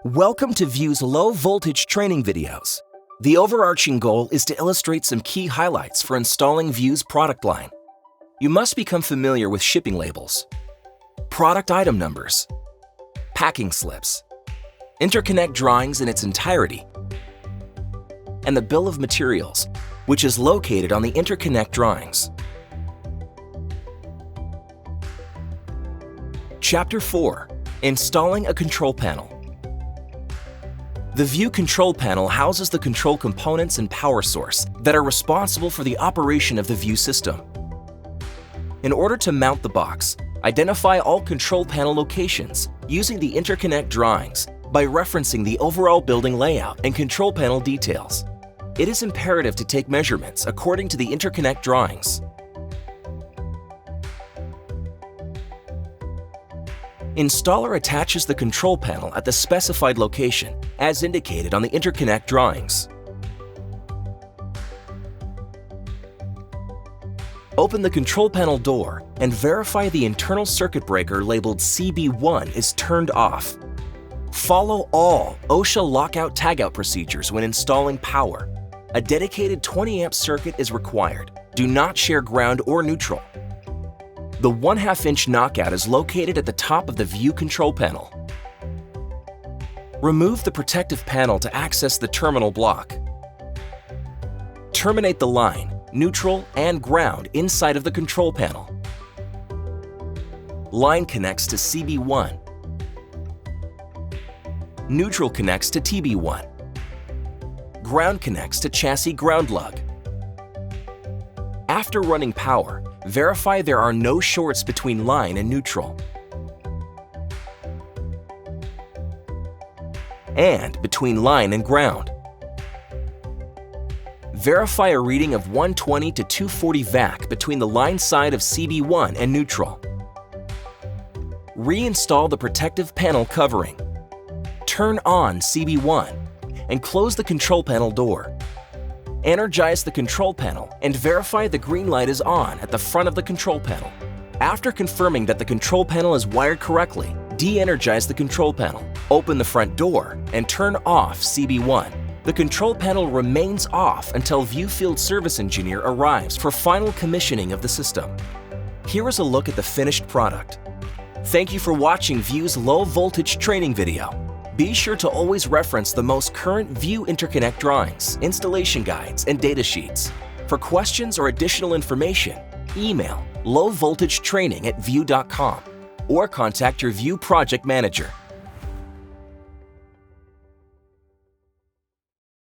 Welcome to View's low voltage training videos. The overarching goal is to illustrate some key highlights for installing View's product line. You must become familiar with shipping labels, product item numbers, packing slips, interconnect drawings in its entirety, and the bill of materials, which is located on the interconnect drawings. Chapter 4: Installing a control panel. The View control panel houses the control components and power source that are responsible for the operation of the View system. In order to mount the box, identify all control panel locations using the interconnect drawings by referencing the overall building layout and control panel details. It is imperative to take measurements according to the interconnect drawings. Installer attaches the control panel at the specified location, as indicated on the interconnect drawings. Open the control panel door and verify the internal circuit breaker labeled CB1 is turned off. Follow all OSHA lockout-tagout procedures when installing power. A dedicated 20-amp circuit is required. Do not share ground or neutral. The 1/2-inch knockout is located at the top of the View control panel. Remove the protective panel to access the terminal block. Terminate the line, neutral, and ground inside of the control panel. Line connects to CB1. Neutral connects to TB1. Ground connects to chassis ground lug. After running power, verify there are no shorts between line and neutral, and between line and ground. Verify a reading of 120 to 240 VAC between the line side of CB1 and neutral. Reinstall the protective panel covering. Turn on CB1 and close the control panel door. Energize the control panel and verify the green light is on at the front of the control panel. After confirming that the control panel is wired correctly, de-energize the control panel, open the front door, and turn off CB1. The control panel remains off until View Field Service Engineer arrives for final commissioning of the system. Here is a look at the finished product. Thank you for watching View's low voltage training video. Be sure to always reference the most current View interconnect drawings, installation guides, and datasheets. For questions or additional information, email lowvoltagetraining@view.com or contact your View project manager.